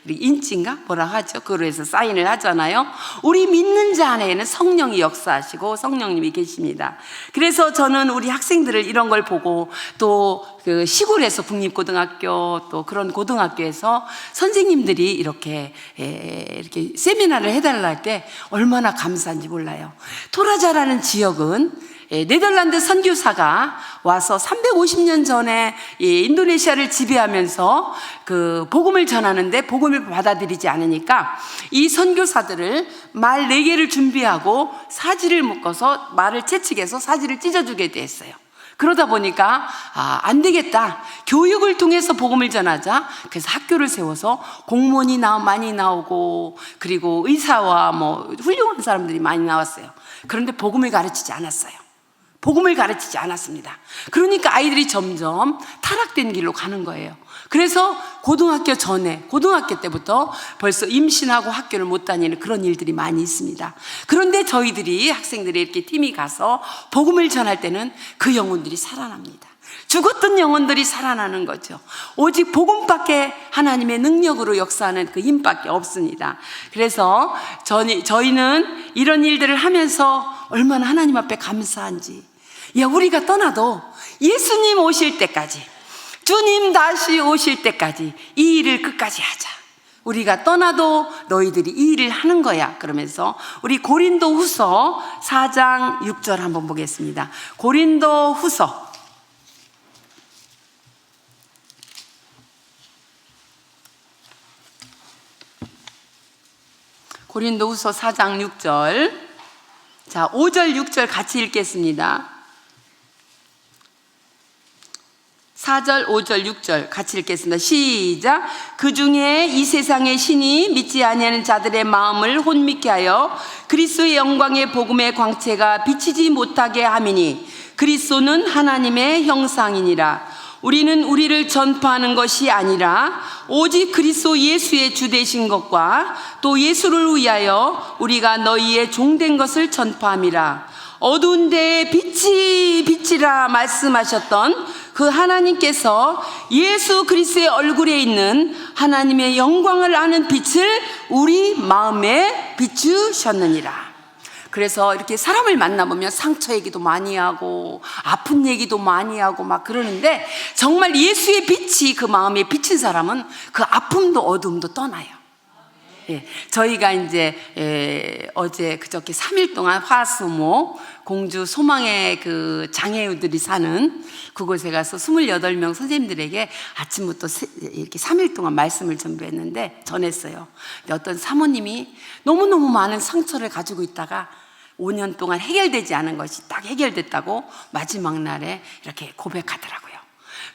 인치인가 뭐라 하죠? 그걸로 해서 사인을 하잖아요. 우리 믿는 자 안에는 성령이 역사하시고 성령님이 계십니다. 그래서 저는 우리 학생들을 이런 걸 보고 또 시골에서 국립고등학교 또 그런 고등학교에서 선생님들이 이렇게 세미나를 해달라 할 때 얼마나 감사한지 몰라요. 토라자라는 지역은 네덜란드 선교사가 와서 350년 전에 인도네시아를 지배하면서 복음을 전하는데 복음을 받아들이지 않으니까 이 선교사들을 말 4개를 준비하고 사지를 묶어서 말을 채찍해서 사지를 찢어주게 됐어요. 그러다 보니까 안 되겠다. 교육을 통해서 복음을 전하자. 그래서 학교를 세워서 공무원이 많이 나오고 그리고 의사와 훌륭한 사람들이 많이 나왔어요. 그런데 복음을 가르치지 않았어요. 복음을 가르치지 않았습니다. 그러니까 아이들이 점점 타락된 길로 가는 거예요. 그래서 고등학교 때부터 벌써 임신하고 학교를 못 다니는 그런 일들이 많이 있습니다. 그런데 저희들이 학생들이 이렇게 팀이 가서 복음을 전할 때는 그 영혼들이 살아납니다. 죽었던 영혼들이 살아나는 거죠. 오직 복음밖에 하나님의 능력으로 역사하는 그 힘밖에 없습니다. 그래서 저희는 이런 일들을 하면서 얼마나 하나님 앞에 감사한지. 우리가 떠나도 예수님 오실 때까지, 주님 다시 오실 때까지 이 일을 끝까지 하자. 우리가 떠나도 너희들이 이 일을 하는 거야. 그러면서 우리 고린도후서 4장 6절 한번 보겠습니다. 고린도후서 4장 6절. 자, 5절 6절 같이 읽겠습니다. 4절, 5절, 6절 같이 읽겠습니다. 시작. 그 중에 이 세상의 신이 믿지 아니하는 자들의 마음을 혼미케 하여 그리스도의 영광의 복음의 광채가 비치지 못하게 함이니 그리스도는 하나님의 형상이니라. 우리는 우리를 전파하는 것이 아니라 오직 그리스도 예수의 주 되신 것과 또 예수를 위하여 우리가 너희의 종된 것을 전파함이라. 어두운 데에 빛이 비치라 말씀하셨던 그 하나님께서 예수 그리스도의 얼굴에 있는 하나님의 영광을 아는 빛을 우리 마음에 비추셨느니라. 그래서 이렇게 사람을 만나보면 상처 얘기도 많이 하고 아픈 얘기도 많이 하고 막 그러는데, 정말 예수의 빛이 그 마음에 비친 사람은 그 아픔도 어둠도 떠나요. 저희가 이제 어제 그저께 3일 동안 화수목 공주 소망의 그 장애우들이 사는 그곳에 가서 28명 선생님들에게 아침부터 이렇게 3일 동안 말씀을 전했어요. 근데 어떤 사모님이 너무너무 많은 상처를 가지고 있다가 5년 동안 해결되지 않은 것이 딱 해결됐다고 마지막 날에 이렇게 고백하더라고요.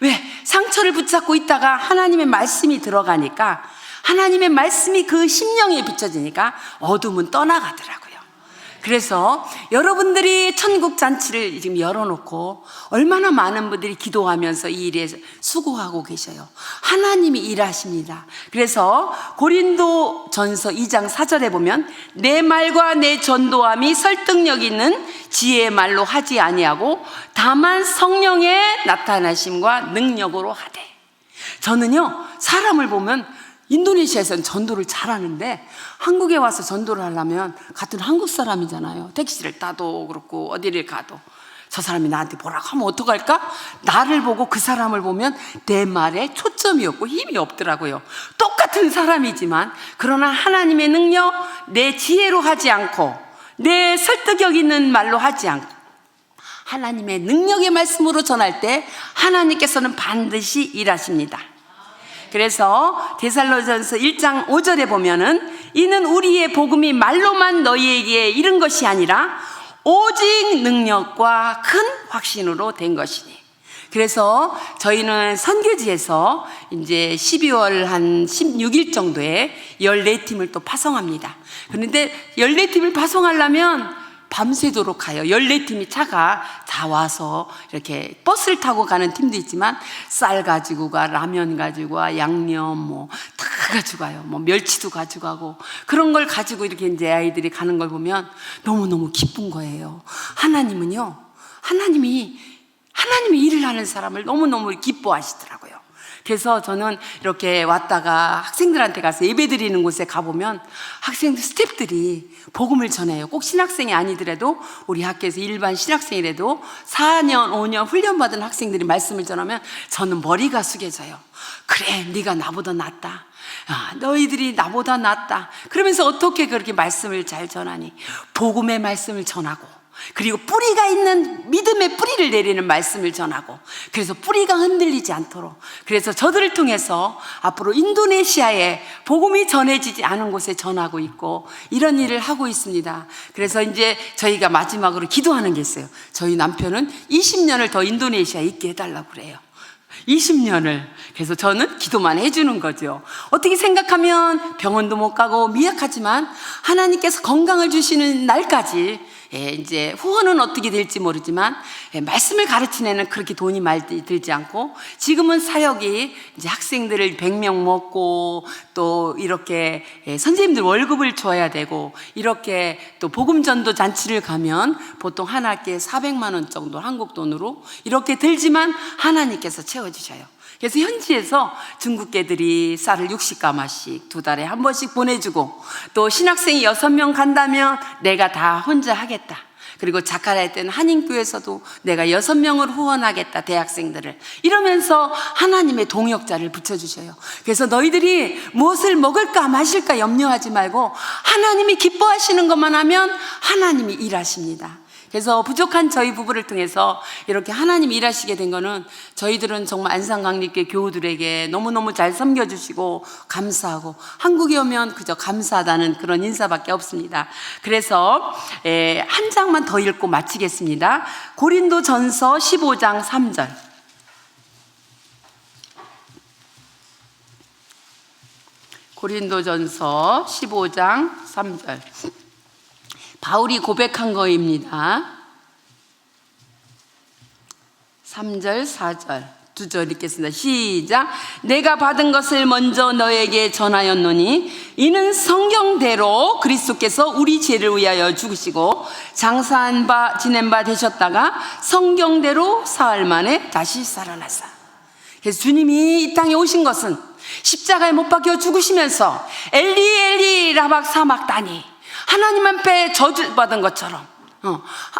왜? 상처를 붙잡고 있다가 하나님의 말씀이 들어가니까, 하나님의 말씀이 그 심령에 비춰지니까 어둠은 떠나가더라고요. 그래서 여러분들이 천국 잔치를 지금 열어놓고 얼마나 많은 분들이 기도하면서 이 일에 수고하고 계셔요. 하나님이 일하십니다. 그래서 고린도전서 2장 4절에 보면 내 말과 내 전도함이 설득력 있는 지혜의 말로 하지 아니하고 다만 성령의 나타나심과 능력으로 하되. 저는요, 사람을 보면 인도네시아에서는 전도를 잘하는데 한국에 와서 전도를 하려면 같은 한국 사람이잖아요. 택시를 타도 그렇고 어디를 가도 저 사람이 나한테 뭐라고 하면 어떡할까? 나를 보고 그 사람을 보면 내 말에 초점이 없고 힘이 없더라고요. 똑같은 사람이지만, 그러나 하나님의 능력, 내 지혜로 하지 않고 내 설득력 있는 말로 하지 않고 하나님의 능력의 말씀으로 전할 때 하나님께서는 반드시 일하십니다. 그래서 데살로전서 1장 5절에 보면은 이는 우리의 복음이 말로만 너희에게 이른 것이 아니라 오직 능력과 큰 확신으로 된 것이니. 그래서 저희는 선교지에서 이제 12월 한 16일 정도에 14팀을 또 파송합니다. 그런데 14팀을 파송하려면 밤새도록 가요. 14팀이 차가 다 와서 이렇게 버스를 타고 가는 팀도 있지만 쌀 가지고 가, 라면 가지고 가, 양념 뭐 다 가지고 가요. 뭐 멸치도 가지고 가고, 그런 걸 가지고 이렇게 이제 아이들이 가는 걸 보면 너무너무 기쁜 거예요. 하나님은요, 하나님이 일을 하는 사람을 너무너무 기뻐하시더라고요. 그래서 저는 이렇게 왔다가 학생들한테 가서 예배 드리는 곳에 가보면 학생들 스태프들이 복음을 전해요. 꼭 신학생이 아니더라도 우리 학교에서 일반 신학생이라도 4년 5년 훈련받은 학생들이 말씀을 전하면 저는 머리가 숙여져요. 그래, 네가 나보다 낫다. 너희들이 나보다 낫다. 그러면서 어떻게 그렇게 말씀을 잘 전하니? 복음의 말씀을 전하고, 그리고 뿌리가 있는 믿음의 뿌리를 내리는 말씀을 전하고, 그래서 뿌리가 흔들리지 않도록, 그래서 저들을 통해서 앞으로 인도네시아에 복음이 전해지지 않은 곳에 전하고 있고, 이런 일을 하고 있습니다. 그래서 이제 저희가 마지막으로 기도하는 게 있어요. 저희 남편은 20년을 더 인도네시아에 있게 해달라고 그래요. 20년을. 그래서 저는 기도만 해주는 거죠. 어떻게 생각하면 병원도 못 가고 미약하지만 하나님께서 건강을 주시는 날까지 이제 후원은 어떻게 될지 모르지만 말씀을 가르치는 애는 그렇게 돈이 많이 들지 않고 지금은 사역이 이제 학생들을 100명 먹고 또 이렇게 선생님들 월급을 줘야 되고 이렇게 또 복음전도 잔치를 가면 보통 한 학기에 400만 원 정도 한국 돈으로 이렇게 들지만 하나님께서 채워주셔요. 그래서 현지에서 중국계들이 쌀을 60가마씩 2달에 한 번씩 보내주고 또 신학생이 6명 간다면 내가 다 혼자 하겠다. 그리고 자카르타에 때는 한인교회에서도 내가 6명을 후원하겠다, 대학생들을. 이러면서 하나님의 동역자를 붙여주셔요. 그래서 너희들이 무엇을 먹을까 마실까 염려하지 말고 하나님이 기뻐하시는 것만 하면 하나님이 일하십니다. 그래서 부족한 저희 부부를 통해서 이렇게 하나님 일하시게 된 거는 저희들은 정말 안산강립교 교우들에게 너무너무 잘 섬겨주시고 감사하고 한국에 오면 그저 감사하다는 그런 인사밖에 없습니다. 그래서 한 장만 더 읽고 마치겠습니다. 고린도전서 15장 3절. 고린도전서 15장 3절. 바울이 고백한 거입니다. 3절, 4절, 2절 읽겠습니다. 시작. 내가 받은 것을 먼저 너에게 전하였노니 이는 성경대로 그리스도께서 우리 죄를 위하여 죽으시고 장사한 바 지낸 바 되셨다가 성경대로 사흘 만에 다시 살아나사. 그래서 주님이 이 땅에 오신 것은 십자가에 못 박혀 죽으시면서 엘리 엘리 라박 사막다니 하나님 앞에 저주받은 것처럼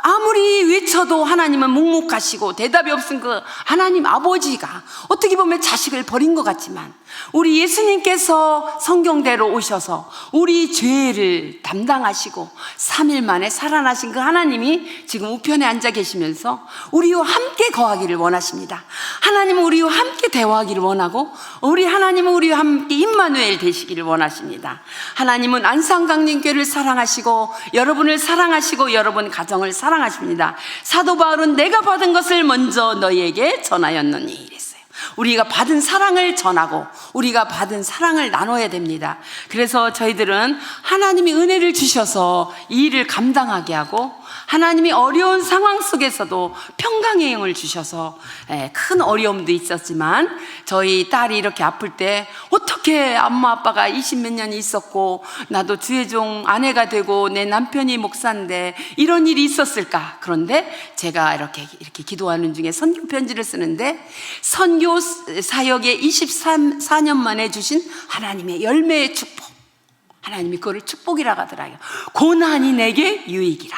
아무리 외쳐도 하나님은 묵묵하시고 대답이 없은 그 하나님 아버지가 어떻게 보면 자식을 버린 것 같지만 우리 예수님께서 성경대로 오셔서 우리 죄를 담당하시고 3일 만에 살아나신 그 하나님이 지금 우편에 앉아 계시면서 우리와 함께 거하기를 원하십니다. 하나님은 우리와 함께 대화하기를 원하고 우리 하나님은 우리와 함께 임마누엘 되시기를 원하십니다. 하나님은 안산강림교회를 사랑하시고 여러분을 사랑하시고 여러분 가정을 사랑하십니다. 사도 바울은 내가 받은 것을 먼저 너희에게 전하였느니 이랬어요. 우리가 받은 사랑을 전하고 우리가 받은 사랑을 나눠야 됩니다. 그래서 저희들은 하나님이 은혜를 주셔서 이 일을 감당하게 하고 하나님이 어려운 상황 속에서도 평강의 영을 주셔서 큰 어려움도 있었지만 저희 딸이 이렇게 아플 때 어떻게 엄마 아빠가 20몇 년이 있었고 나도 주의종 아내가 되고 내 남편이 목사인데 이런 일이 있었을까. 그런데 제가 이렇게 기도하는 중에 선교 편지를 쓰는데 선교 사역에 24년 만에 주신 하나님의 열매의 축복, 하나님이 그거를 축복이라고 하더라고요. 고난이 내게 유익이라.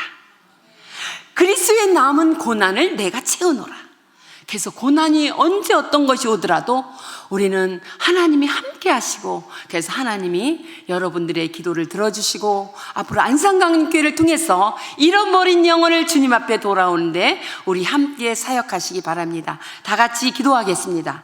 그리스도의 남은 고난을 내가 채우노라. 그래서 고난이 언제 어떤 것이 오더라도 우리는 하나님이 함께 하시고 그래서 하나님이 여러분들의 기도를 들어주시고 앞으로 안산강림교회를 통해서 잃어버린 영혼을 주님 앞에 돌아오는데 우리 함께 사역하시기 바랍니다. 다 같이 기도하겠습니다.